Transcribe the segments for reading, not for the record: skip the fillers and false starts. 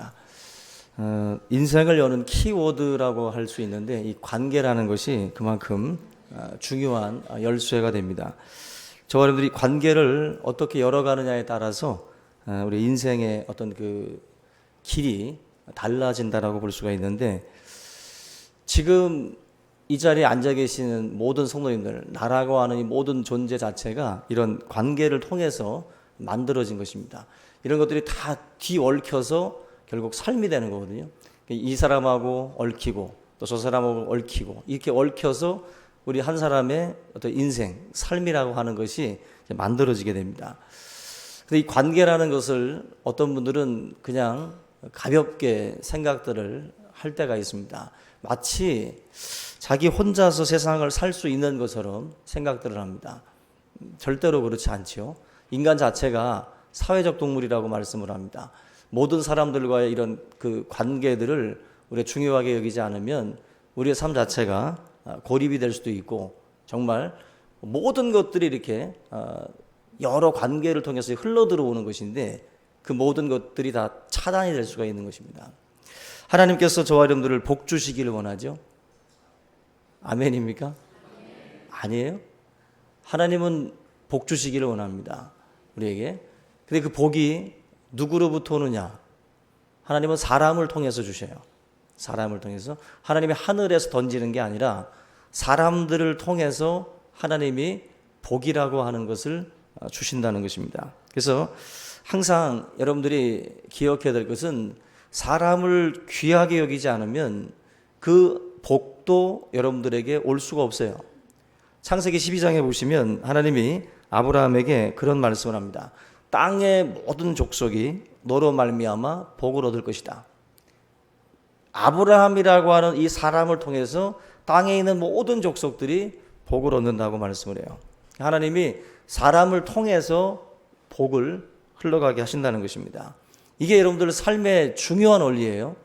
것입니다. 인생을 여는 키워드라고 할 수 있는데 이 관계라는 것이 그만큼 중요한 열쇠가 됩니다. 저와 여러분들이 관계를 어떻게 열어가느냐에 따라서 우리 인생의 어떤 그 길이 달라진다라고 볼 수가 있는데, 지금 이 자리에 앉아 계시는 모든 성도님들, 나라고 하는 이 모든 존재 자체가 이런 관계를 통해서 만들어진 것입니다. 이런 것들이 다 뒤얽혀서 결국 삶이 되는 거거든요. 이 사람하고 얽히고 또 저 사람하고 얽히고 이렇게 얽혀서 우리 한 사람의 어떤 인생, 삶이라고 하는 것이 만들어지게 됩니다. 근데 이 관계라는 것을 어떤 분들은 그냥 가볍게 생각들을 할 때가 있습니다. 마치 자기 혼자서 세상을 살 수 있는 것처럼 생각들을 합니다. 절대로 그렇지 않죠. 인간 자체가 사회적 동물이라고 말씀을 합니다. 모든 사람들과의 이런 그 관계들을 우리가 중요하게 여기지 않으면 우리의 삶 자체가 고립이 될 수도 있고, 정말 모든 것들이 이렇게 여러 관계를 통해서 흘러 들어오는 것인데 그 모든 것들이 다 차단이 될 수가 있는 것입니다. 하나님께서 저와 여러분들을 복 주시기를 원하죠. 아멘입니까? 아니에요? 하나님은 복 주시기를 원합니다, 우리에게. 근데 그 복이 누구로부터 오느냐? 하나님은 사람을 통해서 주셔요. 사람을 통해서. 하나님이 하늘에서 던지는 게 아니라 사람들을 통해서 하나님이 복이라고 하는 것을 주신다는 것입니다. 그래서 항상 여러분들이 기억해야 될 것은, 사람을 귀하게 여기지 않으면 그 복도 여러분들에게 올 수가 없어요. 창세기 12장에 보시면 하나님이 아브라함에게 그런 말씀을 합니다. 땅의 모든 족속이 너로 말미암아 복을 얻을 것이다. 아브라함이라고 하는 이 사람을 통해서 땅에 있는 모든 족속들이 복을 얻는다고 말씀을 해요. 하나님이 사람을 통해서 복을 흘러가게 하신다는 것입니다. 이게 여러분들 삶의 중요한 원리예요.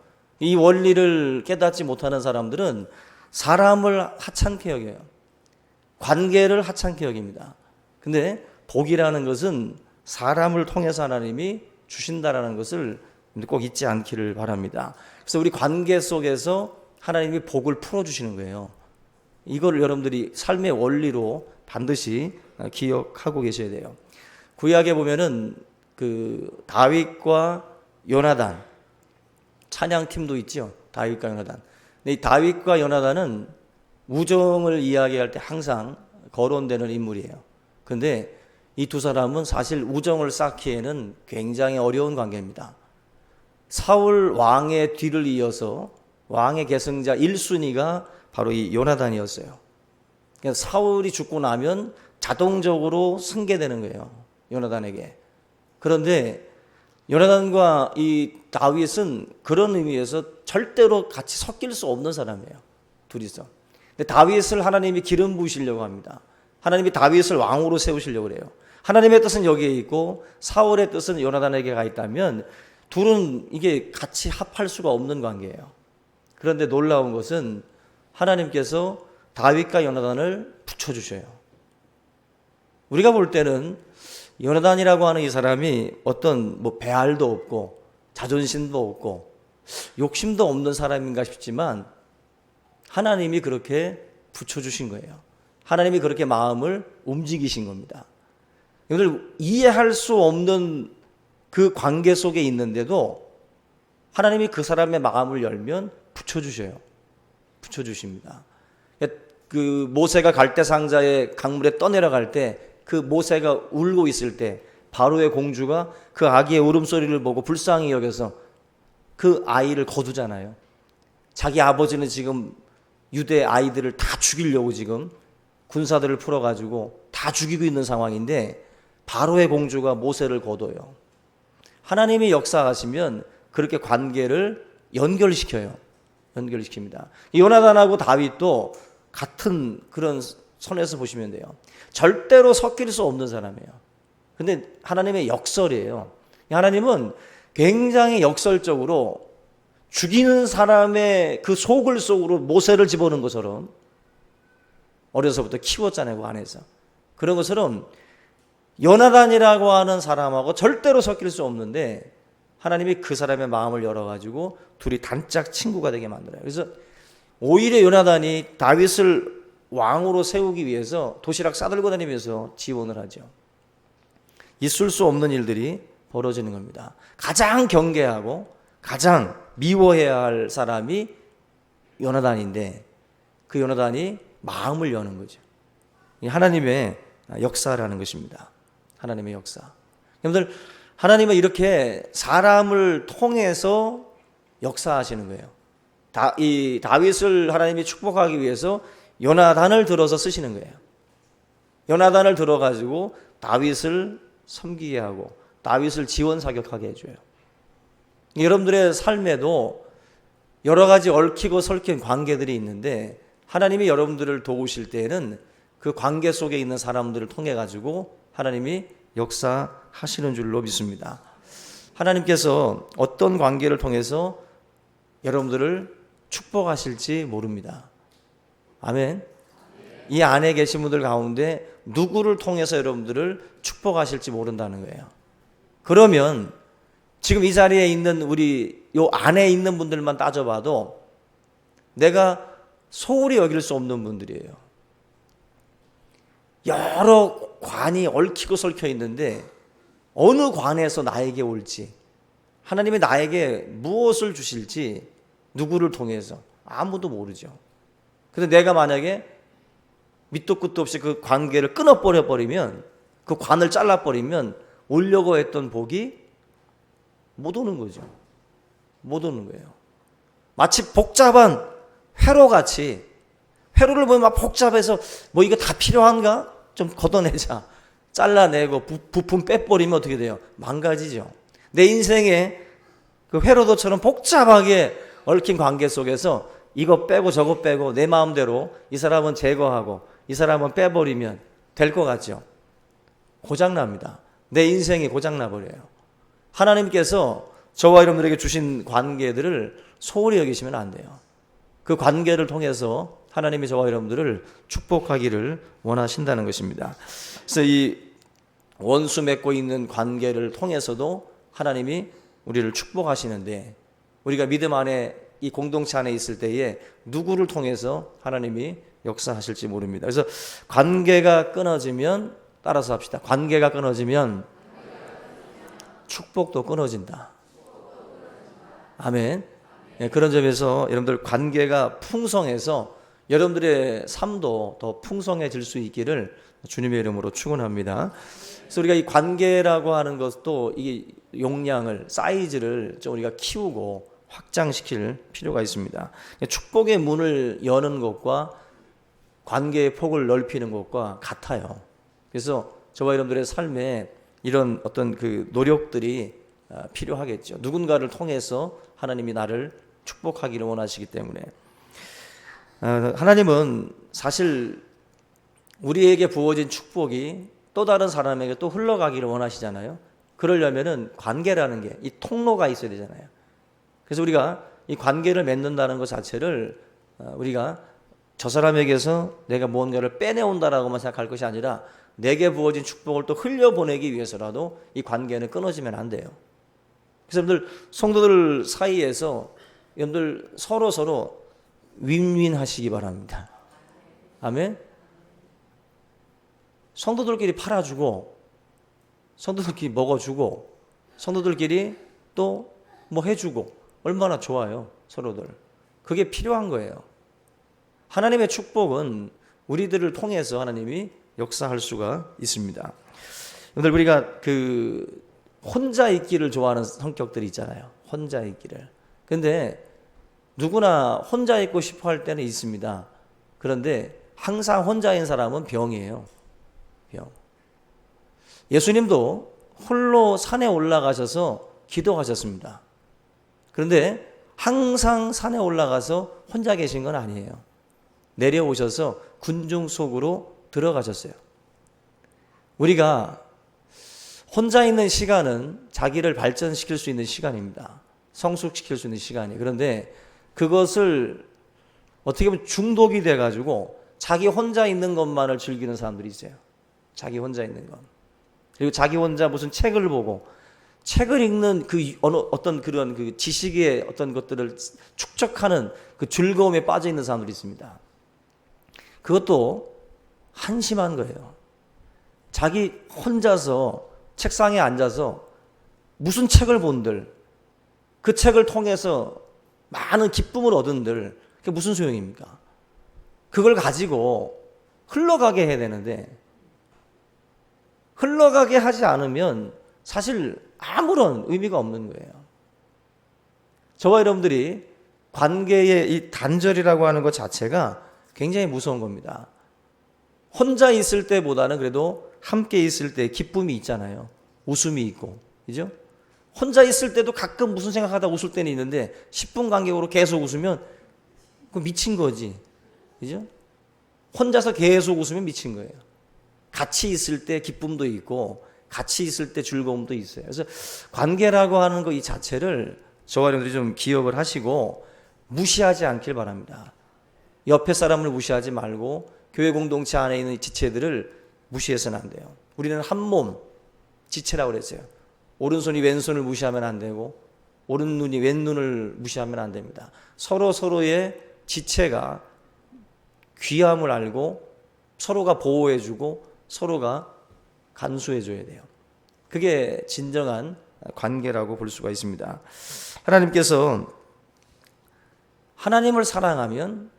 이 원리를 깨닫지 못하는 사람들은 사람을 하찮게 여겨요. 관계를 하찮게 여깁니다. 근데 복이라는 것은 사람을 통해서 하나님이 주신다라는 것을 꼭 잊지 않기를 바랍니다. 그래서 우리 관계 속에서 하나님이 복을 풀어주시는 거예요. 이걸 여러분들이 삶의 원리로 반드시 기억하고 계셔야 돼요. 구약에 보면은 그 다윗과 요나단, 찬양팀도 있죠. 다윗과 요나단. 근데 이 다윗과 요나단은 우정을 이야기할 때 항상 거론되는 인물이에요. 그런데 이 두 사람은 사실 우정을 쌓기에는 굉장히 어려운 관계입니다. 사울 왕의 뒤를 이어서 왕의 계승자 1순위가 바로 이 요나단이었어요. 그러니까 사울이 죽고 나면 자동적으로 승계되는 거예요, 요나단에게. 그런데 요나단과 이 다윗은 그런 의미에서 절대로 같이 섞일 수 없는 사람이에요, 둘이서. 근데 다윗을 하나님이 기름 부으시려고 합니다. 하나님이 다윗을 왕으로 세우시려고 그래요. 하나님의 뜻은 여기에 있고 사울의 뜻은 요나단에게 가 있다면 둘은 이게 같이 합할 수가 없는 관계예요. 그런데 놀라운 것은 하나님께서 다윗과 요나단을 붙여주셔요. 우리가 볼 때는 요나단이라고 하는 이 사람이 어떤 배알도 없고 자존심도 없고 욕심도 없는 사람인가 싶지만 하나님이 그렇게 붙여주신 거예요. 하나님이 그렇게 마음을 움직이신 겁니다. 여러분들 이해할 수 없는 그 관계 속에 있는데도 하나님이 그 사람의 마음을 열면 붙여주셔요. 붙여주십니다. 그 모세가 갈대상자의 강물에 떠내려갈 때 그 모세가 울고 있을 때 바로의 공주가 그 아기의 울음소리를 보고 불쌍히 여겨서 그 아이를 거두잖아요. 자기 아버지는 지금 유대 아이들을 다 죽이려고 지금 군사들을 풀어가지고 다 죽이고 있는 상황인데 바로의 공주가 모세를 거둬요. 하나님이 역사하시면 그렇게 관계를 연결시켜요. 연결시킵니다. 요나단하고 다윗도 같은 그런 선에서 보시면 돼요. 절대로 섞일 수 없는 사람이에요. 근데 하나님의 역설이에요. 하나님은 굉장히 역설적으로 죽이는 사람의 그 속을 속으로 모세를 집어넣은 것처럼, 어려서부터 키웠잖아요, 그 안에서. 그런 것처럼 요나단이라고 하는 사람하고 절대로 섞일 수 없는데 하나님이 그 사람의 마음을 열어가지고 둘이 단짝 친구가 되게 만들어요. 그래서 오히려 요나단이 다윗을 왕으로 세우기 위해서 도시락 싸들고 다니면서 지원을 하죠. 있을 수 없는 일들이 벌어지는 겁니다. 가장 경계하고 가장 미워해야 할 사람이 요나단인데 그 요나단이 마음을 여는 거죠. 하나님의 역사라는 것입니다. 하나님의 역사. 여러분들, 하나님은 이렇게 사람을 통해서 역사하시는 거예요. 이 다윗을 하나님이 축복하기 위해서 요나단을 들어서 쓰시는 거예요. 요나단을 들어가지고 다윗을 섬기게 하고 다윗을 지원 사격하게 해줘요. 여러분들의 삶에도 여러 가지 얽히고 설킨 관계들이 있는데 하나님이 여러분들을 도우실 때에는 그 관계 속에 있는 사람들을 통해 가지고 하나님이 역사하시는 줄로 믿습니다. 하나님께서 어떤 관계를 통해서 여러분들을 축복하실지 모릅니다. 아멘. 이 안에 계신 분들 가운데 누구를 통해서 여러분들을 축복하실지 모른다는 거예요. 그러면 지금 이 자리에 있는 우리 요 안에 있는 분들만 따져봐도 내가 소홀히 여길 수 없는 분들이에요. 여러 관이 얽히고 설켜 있는데 어느 관에서 나에게 올지, 하나님이 나에게 무엇을 주실지 누구를 통해서 아무도 모르죠. 근데 내가 만약에 밑도 끝도 없이 그 관계를 끊어버려 버리면, 그 관을 잘라버리면 오려고 했던 복이 못 오는 거죠. 못 오는 거예요. 마치 복잡한 회로같이, 회로를 보면 막 복잡해서 뭐 이거 다 필요한가? 좀 걷어내자. 잘라내고 부품 빼버리면 어떻게 돼요? 망가지죠. 내 인생에 그 회로도처럼 복잡하게 얽힌 관계 속에서 이거 빼고 저거 빼고 내 마음대로 이 사람은 제거하고 이 사람은 빼버리면 될 것 같죠? 고장납니다. 내 인생이 고장나버려요. 하나님께서 저와 여러분들에게 주신 관계들을 소홀히 여기시면 안 돼요. 그 관계를 통해서 하나님이 저와 여러분들을 축복하기를 원하신다는 것입니다. 그래서 이 원수 맺고 있는 관계를 통해서도 하나님이 우리를 축복하시는데, 우리가 믿음 안에 이 공동체 안에 있을 때에 누구를 통해서 하나님이 역사하실지 모릅니다. 그래서 관계가 끊어지면, 따라서 합시다. 관계가 끊어지면 축복도 끊어진다. 아멘. 네, 그런 점에서 여러분들 관계가 풍성해서 여러분들의 삶도 더 풍성해질 수 있기를 주님의 이름으로 축원합니다. 그래서 우리가 이 관계라고 하는 것도 이 용량을, 사이즈를 좀 우리가 키우고 확장시킬 필요가 있습니다. 축복의 문을 여는 것과 관계의 폭을 넓히는 것과 같아요. 그래서 저와 여러분들의 삶에 이런 어떤 그 노력들이 필요하겠죠. 누군가를 통해서 하나님이 나를 축복하기를 원하시기 때문에. 하나님은 사실 우리에게 부어진 축복이 또 다른 사람에게 또 흘러가기를 원하시잖아요. 그러려면은 관계라는 게, 이 통로가 있어야 되잖아요. 그래서 우리가 이 관계를 맺는다는 것 자체를 우리가 저 사람에게서 내가 무언가를 빼내온다라고만 생각할 것이 아니라 내게 부어진 축복을 또 흘려보내기 위해서라도 이 관계는 끊어지면 안 돼요. 그래서 여러분들, 성도들 사이에서 여러분들 서로 윈윈 하시기 바랍니다. 아멘. 성도들끼리 팔아주고, 성도들끼리 먹어주고, 성도들끼리 또 뭐 해주고, 얼마나 좋아요, 서로들. 그게 필요한 거예요. 하나님의 축복은 우리들을 통해서 하나님이 역사할 수가 있습니다. 여러분들, 우리가 그 혼자 있기를 좋아하는 성격들이 있잖아요. 혼자 있기를. 근데 누구나 혼자 있고 싶어 할 때는 있습니다. 그런데 항상 혼자인 사람은 병이에요. 병. 예수님도 홀로 산에 올라가셔서 기도하셨습니다. 그런데 항상 산에 올라가서 혼자 계신 건 아니에요. 내려오셔서 군중 속으로 들어가셨어요. 우리가 혼자 있는 시간은 자기를 발전시킬 수 있는 시간입니다. 성숙시킬 수 있는 시간이에요. 그런데 그것을 어떻게 보면 중독이 돼가지고 자기 혼자 있는 것만을 즐기는 사람들이 있어요. 자기 혼자 있는 것. 그리고 자기 혼자 무슨 책을 보고, 책을 읽는 어떤 그런 그 지식의 어떤 것들을 축적하는 그 즐거움에 빠져 있는 사람들이 있습니다. 그것도 한심한 거예요. 자기 혼자서 책상에 앉아서 무슨 책을 본들, 그 책을 통해서 많은 기쁨을 얻은들, 그게 무슨 소용입니까? 그걸 가지고 흘러가게 해야 되는데, 흘러가게 하지 않으면 사실 아무런 의미가 없는 거예요. 저와 여러분들이 관계의 이 단절이라고 하는 것 자체가 굉장히 무서운 겁니다. 혼자 있을 때보다는 그래도 함께 있을 때 기쁨이 있잖아요. 웃음이 있고, 그죠? 혼자 있을 때도 가끔 무슨 생각하다 웃을 때는 있는데 10분 간격으로 계속 웃으면 그거 미친 거지, 그죠? 혼자서 계속 웃으면 미친 거예요. 같이 있을 때 기쁨도 있고 같이 있을 때 즐거움도 있어요. 그래서 관계라고 하는 거 이 자체를 저와 여러분들이 좀 기억을 하시고 무시하지 않길 바랍니다. 옆에 사람을 무시하지 말고 교회 공동체 안에 있는 지체들을 무시해서는 안 돼요. 우리는 한 몸 지체라고 그랬어요. 오른손이 왼손을 무시하면 안 되고 오른눈이 왼눈을 무시하면 안 됩니다. 서로의 지체가 귀함을 알고 서로가 보호해주고 서로가 간수해줘야 돼요. 그게 진정한 관계라고 볼 수가 있습니다. 하나님께서 하나님을 사랑하면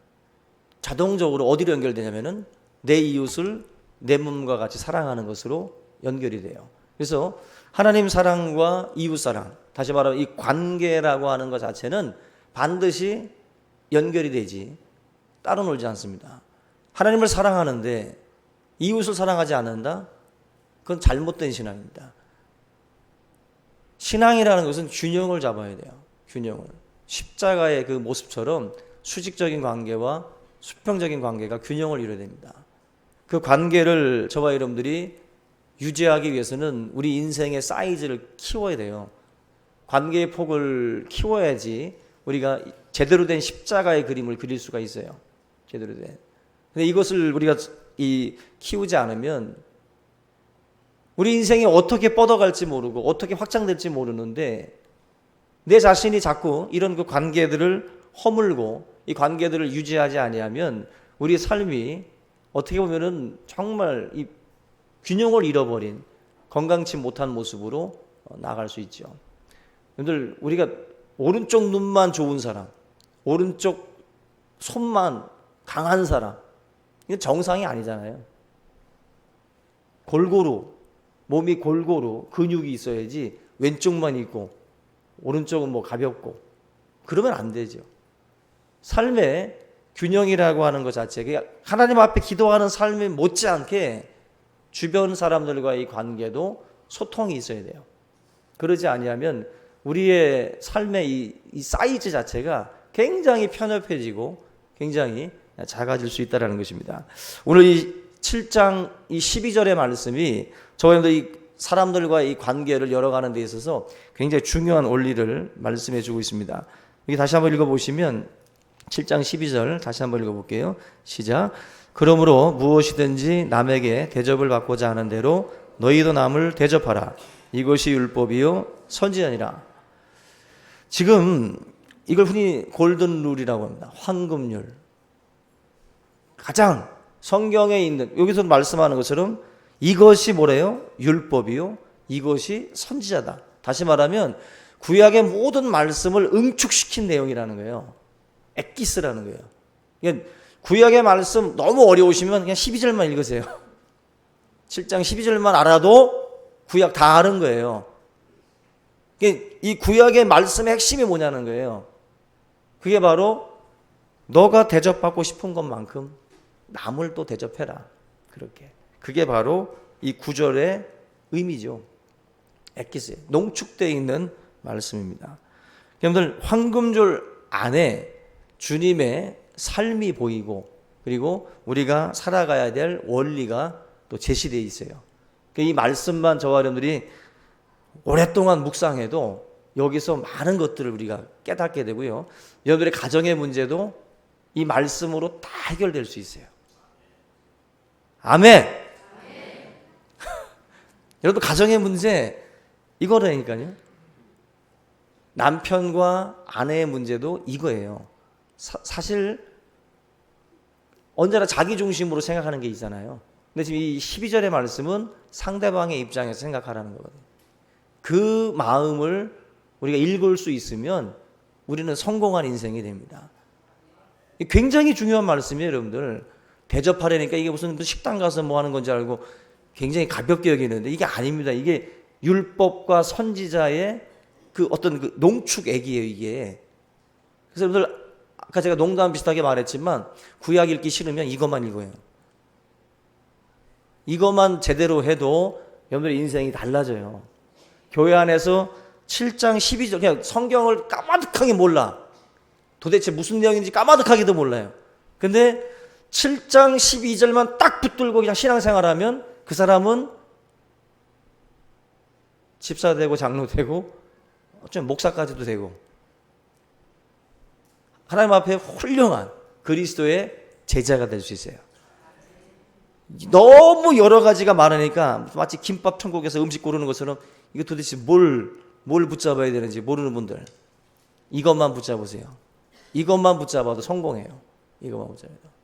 자동적으로 어디로 연결되냐면은 내 이웃을 내 몸과 같이 사랑하는 것으로 연결이 돼요. 그래서 하나님 사랑과 이웃 사랑, 다시 말하면 이 관계라고 하는 것 자체는 반드시 연결이 되지 따로 놀지 않습니다. 하나님을 사랑하는데 이웃을 사랑하지 않는다? 그건 잘못된 신앙입니다. 신앙이라는 것은 균형을 잡아야 돼요. 균형을. 십자가의 그 모습처럼 수직적인 관계와 수평적인 관계가 균형을 이뤄야 됩니다. 그 관계를 저와 여러분들이 유지하기 위해서는 우리 인생의 사이즈를 키워야 돼요. 관계의 폭을 키워야지 우리가 제대로 된 십자가의 그림을 그릴 수가 있어요. 제대로 된. 근데 이것을 우리가 키우지 않으면 우리 인생이 어떻게 뻗어갈지 모르고 어떻게 확장될지 모르는데 내 자신이 자꾸 이런 그 관계들을 허물고 이 관계들을 유지하지 아니하면 우리 삶이 어떻게 보면은 정말 이 균형을 잃어버린 건강치 못한 모습으로 나갈 수 있죠. 여러분들 우리가 오른쪽 눈만 좋은 사람, 오른쪽 손만 강한 사람, 이건 정상이 아니잖아요. 몸이 골고루 근육이 있어야지 왼쪽만 있고 오른쪽은 뭐 가볍고 그러면 안 되죠. 삶의 균형이라고 하는 것 자체가 하나님 앞에 기도하는 삶이 못지않게 주변 사람들과의 관계도 소통이 있어야 돼요. 그러지 아니하면 우리의 삶의 이 사이즈 자체가 굉장히 편협해지고 굉장히 작아질 수 있다는 것입니다. 오늘 이 7장 이 12절의 말씀이 저희들 이 사람들과 이 관계를 열어가는 데 있어서 굉장히 중요한 원리를 말씀해 주고 있습니다. 여기 다시 한번 읽어보시면 7장 12절 다시 한번 읽어볼게요. 시작. 그러므로 무엇이든지 남에게 대접을 받고자 하는 대로 너희도 남을 대접하라. 이것이 율법이요 선지자니라. 지금 이걸 흔히 골든 룰이라고 합니다. 황금률. 가장 성경에 있는 여기서 말씀하는 것처럼 이것이 뭐래요? 율법이요. 이것이 선지자다. 다시 말하면 구약의 모든 말씀을 응축시킨 내용이라는 거예요. 엑기스라는 거예요. 그러니까 구약의 말씀 너무 어려우시면 그냥 12절만 읽으세요. 7장 12절만 알아도 구약 다 아는 거예요. 이 구약의 말씀의 핵심이 뭐냐는 거예요. 그게 바로 너가 대접받고 싶은 것만큼 남을 또 대접해라. 그렇게. 그게 바로 이 구절의 의미죠. 엑기스. 농축되어 있는 말씀입니다. 여러분들 황금줄 안에 주님의 삶이 보이고 그리고 우리가 살아가야 될 원리가 또 제시되어 있어요. 이 말씀만 저와 여러분들이 오랫동안 묵상해도 여기서 많은 것들을 우리가 깨닫게 되고요. 여러분들의 가정의 문제도 이 말씀으로 다 해결될 수 있어요. 아멘. 여러분 가정의 문제 이거라니까요. 남편과 아내의 문제도 이거예요. 사실 언제나 자기 중심으로 생각하는 게 있잖아요. 근데 지금 이 12절의 말씀은 상대방의 입장에서 생각하라는 거거든요. 그 마음을 우리가 읽을 수 있으면 우리는 성공한 인생이 됩니다. 굉장히 중요한 말씀이에요, 여러분들. 대접하려니까 이게 무슨 식당 가서 뭐 하는 건지 알고 굉장히 가볍게 여기는데 이게 아닙니다. 이게 율법과 선지자의 그 어떤 그 농축액이에요, 이게. 그래서 여러분들 아까 제가 농담 비슷하게 말했지만 구약 읽기 싫으면 이것만 읽어요. 이것만 제대로 해도 여러분들 인생이 달라져요. 교회 안에서 7장 12절 그냥 성경을 까마득하게 몰라. 도대체 무슨 내용인지 까마득하게도 몰라요. 근데 7장 12절만 딱 붙들고 그냥 신앙생활하면 그 사람은 집사 되고 장로 되고 어쩌면 목사까지도 되고 하나님 앞에 훌륭한 그리스도의 제자가 될 수 있어요. 너무 여러 가지가 많으니까 마치 김밥 천국에서 음식 고르는 것처럼 이거 도대체 뭘 붙잡아야 되는지 모르는 분들 이것만 붙잡으세요. 이것만 붙잡아도 성공해요. 이것만 붙잡아도.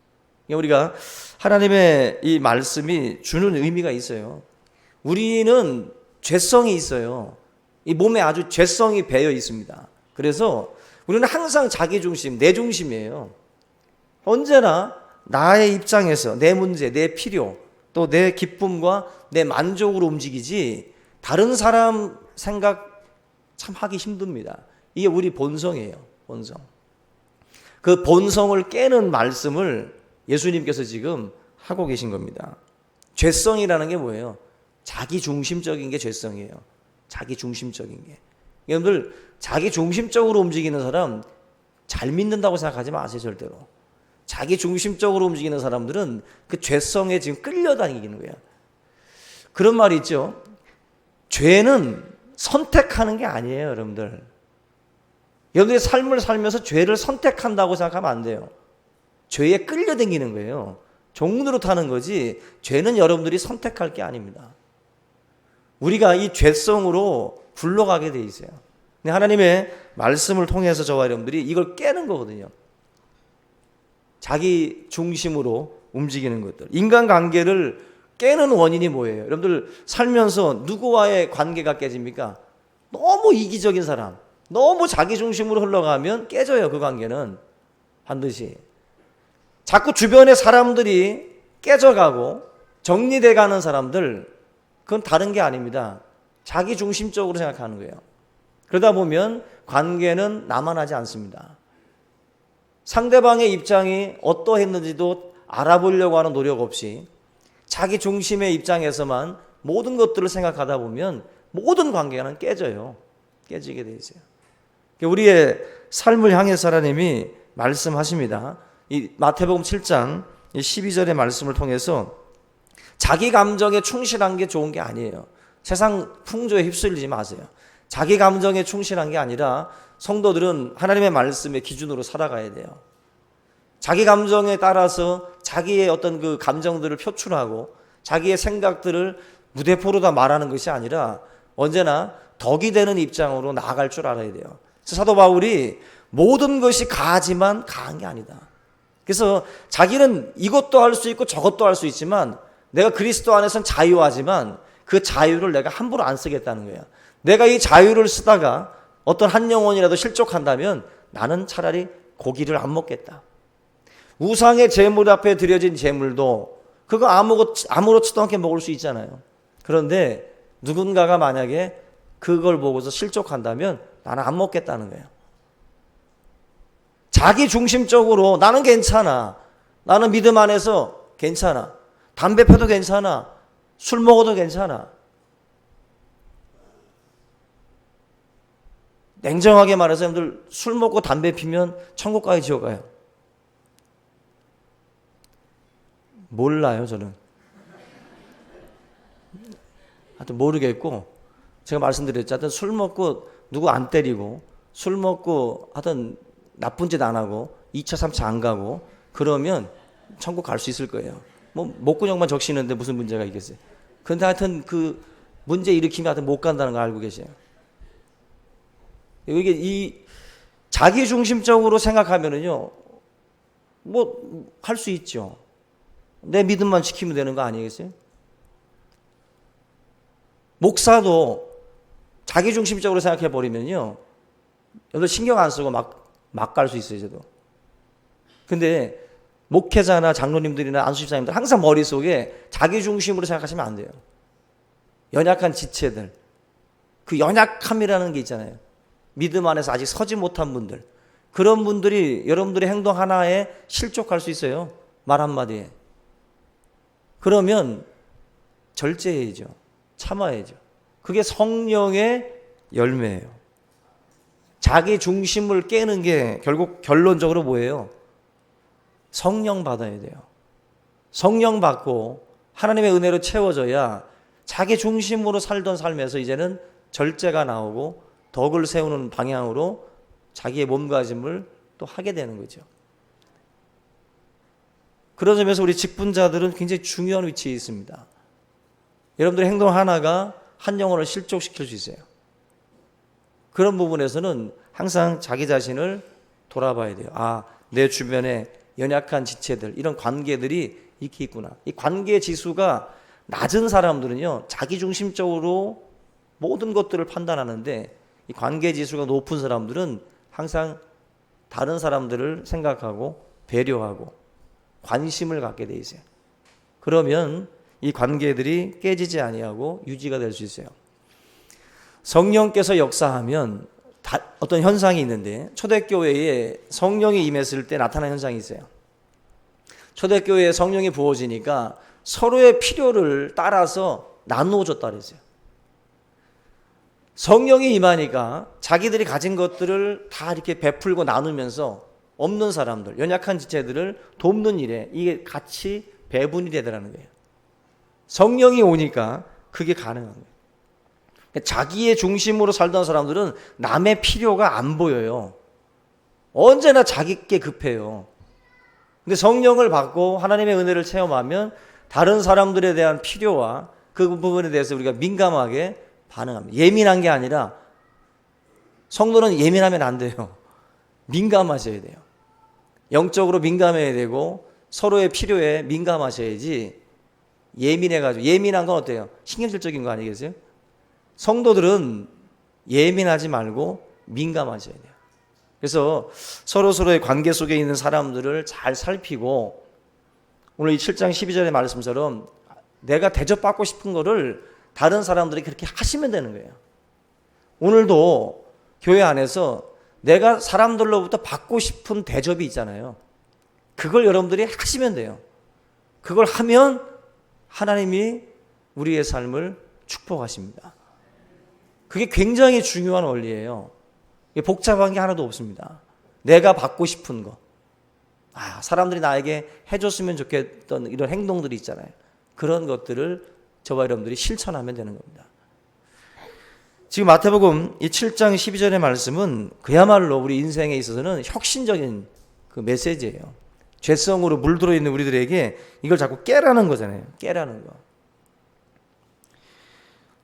우리가 하나님의 이 말씀이 주는 의미가 있어요. 우리는 죄성이 있어요. 이 몸에 아주 죄성이 배어 있습니다. 그래서 우리는 항상 자기 중심, 내 중심이에요. 언제나 나의 입장에서 내 문제, 내 필요, 또 내 기쁨과 내 만족으로 움직이지 다른 사람 생각 참 하기 힘듭니다. 이게 우리 본성이에요. 본성. 그 본성을 깨는 말씀을 예수님께서 지금 하고 계신 겁니다. 죄성이라는 게 뭐예요? 자기 중심적인 게 죄성이에요. 자기 중심적인 게. 여러분들 자기 중심적으로 움직이는 사람 잘 믿는다고 생각하지 마세요. 절대로. 자기 중심적으로 움직이는 사람들은 그 죄성에 지금 끌려다니는 거예요. 그런 말이 있죠. 죄는 선택하는 게 아니에요. 여러분들. 여러분들의 삶을 살면서 죄를 선택한다고 생각하면 안 돼요. 죄에 끌려다니는 거예요. 종로로 타는 거지 죄는 여러분들이 선택할 게 아닙니다. 우리가 이 죄성으로 굴러가게 돼 있어요. 근데 하나님의 말씀을 통해서 저와 여러분들이 이걸 깨는 거거든요. 자기 중심으로 움직이는 것들. 인간관계를 깨는 원인이 뭐예요? 여러분들 살면서 누구와의 관계가 깨집니까? 너무 이기적인 사람, 너무 자기 중심으로 흘러가면 깨져요. 그 관계는 반드시. 자꾸 주변의 사람들이 깨져가고 정리돼가는 사람들, 그건 다른 게 아닙니다. 자기 중심적으로 생각하는 거예요. 그러다 보면 관계는 남아나지 않습니다. 상대방의 입장이 어떠했는지도 알아보려고 하는 노력 없이 자기 중심의 입장에서만 모든 것들을 생각하다 보면 모든 관계는 깨져요. 깨지게 돼 있어요. 우리의 삶을 향해서 하나님이 말씀하십니다. 이 마태복음 7장 12절의 말씀을 통해서 자기 감정에 충실한 게 좋은 게 아니에요. 세상 풍조에 휩쓸리지 마세요. 자기 감정에 충실한 게 아니라 성도들은 하나님의 말씀의 기준으로 살아가야 돼요. 자기 감정에 따라서 자기의 어떤 그 감정들을 표출하고 자기의 생각들을 무대포로 다 말하는 것이 아니라 언제나 덕이 되는 입장으로 나아갈 줄 알아야 돼요. 그래서 사도 바울이 모든 것이 가하지만 가한 게 아니다. 그래서 자기는 이것도 할 수 있고 저것도 할 수 있지만 내가 그리스도 안에서는 자유하지만 그 자유를 내가 함부로 안 쓰겠다는 거야. 내가 이 자유를 쓰다가 어떤 한 영혼이라도 실족한다면 나는 차라리 고기를 안 먹겠다. 우상의 제물 앞에 드려진 제물도 그거 아무렇지도 않게 먹을 수 있잖아요. 그런데 누군가가 만약에 그걸 보고서 실족한다면 나는 안 먹겠다는 거예요. 자기 중심적으로 나는 괜찮아. 나는 믿음 안에서 괜찮아. 담배 펴도 괜찮아. 술 먹어도 괜찮아. 냉정하게 말해서 여러분들 술 먹고 담배 피면 천국 가요, 지옥 가요? 몰라요, 저는. 하여튼 모르겠고 제가 말씀드렸죠. 하여튼 술 먹고 누구 안 때리고 술 먹고 하여튼 나쁜 짓 안 하고 2차, 3차 안 가고 그러면 천국 갈 수 있을 거예요. 뭐 목구멍만 적시는데 무슨 문제가 있겠어요. 그런데 하여튼 그 문제 일으키면 하여튼 못 간다는 거 알고 계세요? 이게 이 자기 중심적으로 생각하면은요, 뭐 할 수 있죠. 내 믿음만 지키면 되는 거 아니겠어요? 목사도 자기 중심적으로 생각해 버리면요, 여러분 신경 안 쓰고 막 갈 수 있어요, 저도. 근데 목회자나 장로님들이나 안수집사님들 항상 머릿속에 자기 중심으로 생각하시면 안 돼요. 연약한 지체들, 그 연약함이라는 게 있잖아요. 믿음 안에서 아직 서지 못한 분들, 그런 분들이 여러분들의 행동 하나에 실족할 수 있어요. 말 한마디에. 그러면 절제해야죠. 참아야죠. 그게 성령의 열매예요. 자기 중심을 깨는 게 결국 결론적으로 뭐예요? 성령 받아야 돼요. 성령 받고 하나님의 은혜로 채워져야 자기 중심으로 살던 삶에서 이제는 절제가 나오고 덕을 세우는 방향으로 자기의 몸가짐을 또 하게 되는 거죠. 그런 점에서 우리 직분자들은 굉장히 중요한 위치에 있습니다. 여러분들의 행동 하나가 한 영혼을 실족시킬 수 있어요. 그런 부분에서는 항상 자기 자신을 돌아봐야 돼요. 아, 내 주변에 연약한 지체들, 이런 관계들이 이렇게 있구나. 이 관계 지수가 낮은 사람들은요, 자기 중심적으로 모든 것들을 판단하는데, 이 관계 지수가 높은 사람들은 항상 다른 사람들을 생각하고 배려하고 관심을 갖게 돼 있어요. 그러면 이 관계들이 깨지지 아니하고 유지가 될 수 있어요. 성령께서 역사하면 어떤 현상이 있는데, 초대교회에 성령이 임했을 때 나타난 현상이 있어요. 초대교회에 성령이 부어지니까 서로의 필요를 따라서 나누어 줬다 그랬어요. 성령이 임하니까 자기들이 가진 것들을 다 이렇게 베풀고 나누면서 없는 사람들, 연약한 지체들을 돕는 일에 이게 같이 배분이 되더라는 거예요. 성령이 오니까 그게 가능한 거예요. 자기의 중심으로 살던 사람들은 남의 필요가 안 보여요. 언제나 자기께 급해요. 근데 성령을 받고 하나님의 은혜를 체험하면 다른 사람들에 대한 필요와 그 부분에 대해서 우리가 민감하게 반응합니다. 예민한 게 아니라, 성도는 예민하면 안 돼요. 민감하셔야 돼요. 영적으로 민감해야 되고 서로의 필요에 민감하셔야지, 예민해가지고, 예민한 건 어때요? 신경질적인 거 아니겠어요? 성도들은 예민하지 말고 민감하셔야 돼요. 그래서 서로서로의 관계 속에 있는 사람들을 잘 살피고, 오늘 이 7장 12절의 말씀처럼 내가 대접받고 싶은 거를 다른 사람들이 그렇게 하시면 되는 거예요. 오늘도 교회 안에서 내가 사람들로부터 받고 싶은 대접이 있잖아요. 그걸 여러분들이 하시면 돼요. 그걸 하면 하나님이 우리의 삶을 축복하십니다. 그게 굉장히 중요한 원리예요. 복잡한 게 하나도 없습니다. 내가 받고 싶은 거. 사람들이 나에게 해줬으면 좋겠던 이런 행동들이 있잖아요. 그런 것들을 저와 여러분들이 실천하면 되는 겁니다. 지금 마태복음 이 7장 12절의 말씀은 그야말로 우리 인생에 있어서는 혁신적인 그 메시지예요. 죄성으로 물들어 있는 우리들에게 이걸 자꾸 깨라는 거잖아요. 깨라는 거.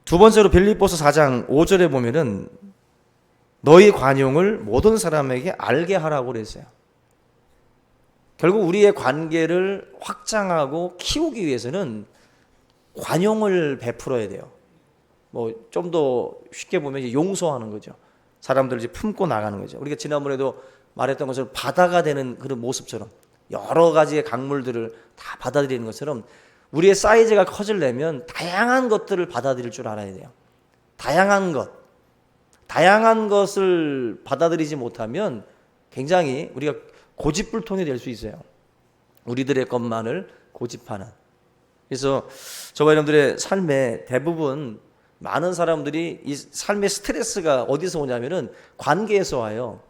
두 번째로 빌립보서 4장 5절에 보면은 너희 관용을 모든 사람에게 알게 하라고 그랬어요. 결국 우리의 관계를 확장하고 키우기 위해서는 관용을 베풀어야 돼요. 뭐 좀 더 쉽게 보면 이제 용서하는 거죠. 사람들을 이제 품고 나가는 거죠. 우리가 지난번에도 말했던 것처럼 바다가 되는 그런 모습처럼 여러 가지의 강물들을 다 받아들이는 것처럼 우리의 사이즈가 커지려면 다양한 것들을 받아들일 줄 알아야 돼요. 다양한 것을 받아들이지 못하면 굉장히 우리가 고집불통이 될 수 있어요. 우리들의 것만을 고집하는. 그래서 저와 여러분들의 삶에 대부분 많은 사람들이 이 삶의 스트레스가 어디서 오냐면은 관계에서 와요.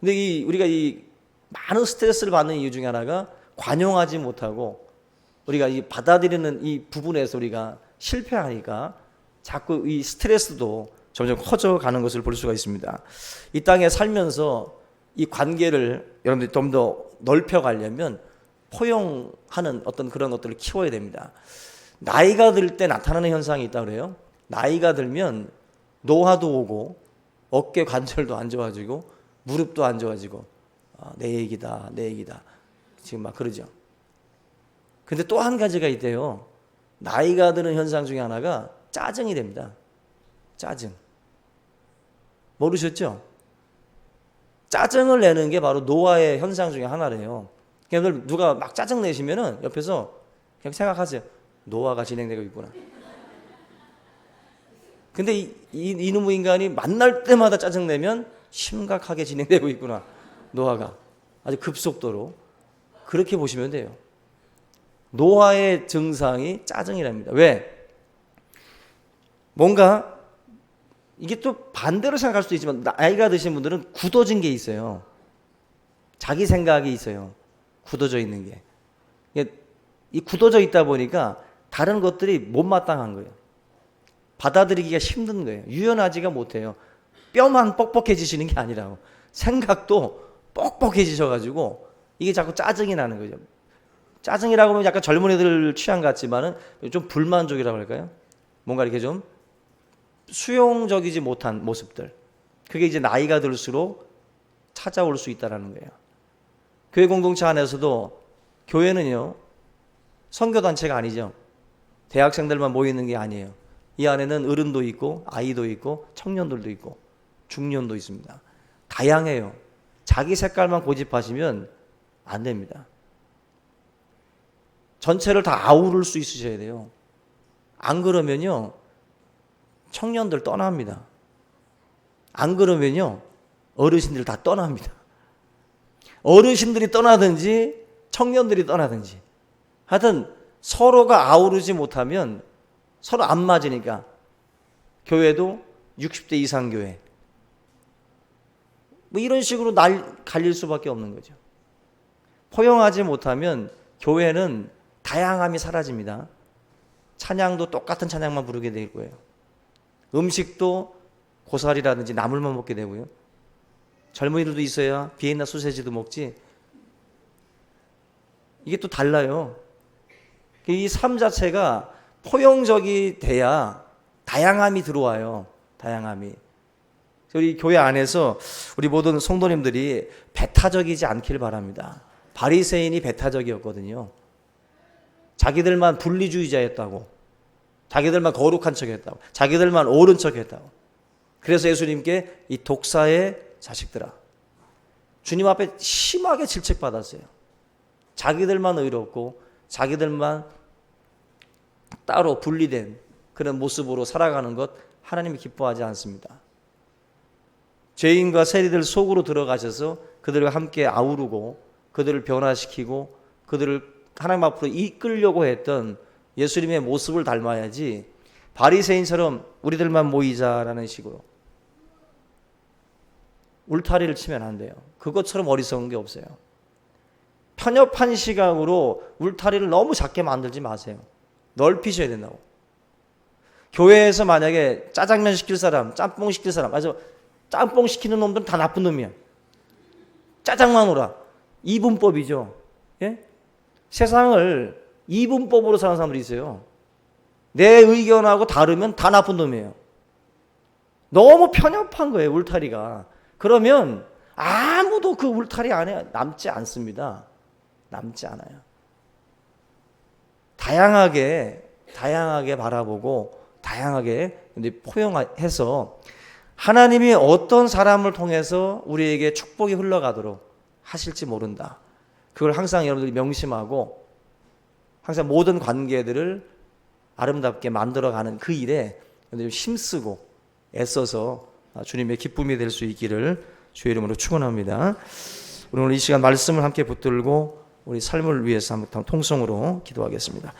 근데 우리가 이 많은 스트레스를 받는 이유 중에 하나가 관용하지 못하고 우리가 이 받아들이는 이 부분에서 우리가 실패하니까 자꾸 이 스트레스도 점점 커져가는 것을 볼 수가 있습니다. 이 땅에 살면서 이 관계를 여러분들이 좀 더 넓혀가려면 포용하는 어떤 그런 것들을 키워야 됩니다. 나이가 들 때 나타나는 현상이 있다고 그래요. 나이가 들면 노화도 오고 어깨 관절도 안 좋아지고 무릎도 안 좋아지고 내 얘기다 내 얘기다 지금 막 그러죠. 근데 또 한 가지가 있대요. 나이가 드는 현상 중에 하나가 짜증이 됩니다. 짜증. 모르셨죠? 짜증을 내는 게 바로 노화의 현상 중에 하나래요. 그러니까 누가 막 짜증 내시면은 옆에서 그냥 생각하세요. 노화가 진행되고 있구나. 근데 이놈의 인간이 만날 때마다 짜증 내면 심각하게 진행되고 있구나. 노화가 아주 급속도로. 그렇게 보시면 돼요. 노화의 증상이 짜증이랍니다. 왜? 뭔가 이게 또 반대로 생각할 수도 있지만 나이가 드신 분들은 굳어진 게 있어요. 자기 생각이 있어요. 굳어져 있는 게. 이 굳어져 있다 보니까 다른 것들이 못마땅한 거예요. 받아들이기가 힘든 거예요. 유연하지가 못해요. 뼈만 뻑뻑해지시는 게 아니라고. 생각도 뻑뻑해지셔가지고 이게 자꾸 짜증이 나는 거죠. 짜증이라고 하면 약간 젊은이들 취향 같지만은 좀 불만족이라고 할까요? 뭔가 이렇게 좀 수용적이지 못한 모습들. 그게 이제 나이가 들수록 찾아올 수 있다는 거예요. 교회 공동체 안에서도 교회는요, 선교단체가 아니죠. 대학생들만 모이는 게 아니에요. 이 안에는 어른도 있고 아이도 있고 청년들도 있고 중년도 있습니다. 다양해요. 자기 색깔만 고집하시면 안 됩니다. 전체를 다 아우를 수 있으셔야 돼요. 안 그러면요, 청년들 떠납니다. 안 그러면요, 어르신들 다 떠납니다. 어르신들이 떠나든지 청년들이 떠나든지 하여튼 서로가 아우르지 못하면 서로 안 맞으니까 교회도 60대 이상 교회 뭐 이런 식으로 갈릴 수밖에 없는 거죠. 포용하지 못하면 교회는 다양함이 사라집니다. 찬양도 똑같은 찬양만 부르게 될 거예요. 음식도 고사리라든지 나물만 먹게 되고요. 젊은이들도 있어야 비엔나 소세지도 먹지. 이게 또 달라요. 이 삶 자체가 포용적이 돼야 다양함이 들어와요. 다양함이. 우리 교회 안에서 우리 모든 성도님들이 배타적이지 않길 바랍니다. 바리새인이 배타적이었거든요. 자기들만 분리주의자였다고, 자기들만 거룩한 척했다고, 자기들만 옳은 척했다고. 그래서 예수님께 이 독사의 자식들아, 주님 앞에 심하게 질책받았어요. 자기들만 의롭고 자기들만 따로 분리된 그런 모습으로 살아가는 것 하나님이 기뻐하지 않습니다. 죄인과 세리들 속으로 들어가셔서 그들과 함께 아우르고 그들을 변화시키고 그들을 하나님 앞으로 이끌려고 했던 예수님의 모습을 닮아야지 바리새인처럼 우리들만 모이자라는 식으로 울타리를 치면 안 돼요. 그것처럼 어리석은 게 없어요. 편협한 시각으로 울타리를 너무 작게 만들지 마세요. 넓히셔야 된다고. 교회에서 만약에 짜장면 시킬 사람, 짬뽕 시킬 사람, 아주 짬뽕 시키는 놈들은 다 나쁜 놈이야. 짜장만 오라. 이분법이죠. 예? 세상을 이분법으로 사는 사람들이 있어요. 내 의견하고 다르면 다 나쁜 놈이에요. 너무 편협한 거예요, 울타리가. 그러면 아무도 그 울타리 안에 남지 않습니다. 남지 않아요. 다양하게 바라보고 다양하게 포용해서 하나님이 어떤 사람을 통해서 우리에게 축복이 흘러가도록 하실지 모른다. 그걸 항상 여러분들이 명심하고 항상 모든 관계들을 아름답게 만들어가는 그 일에 힘쓰고 애써서 주님의 기쁨이 될 수 있기를 주의 이름으로 축원합니다. 오늘 이 시간 말씀을 함께 붙들고 우리 삶을 위해서 한번 통성으로 기도하겠습니다.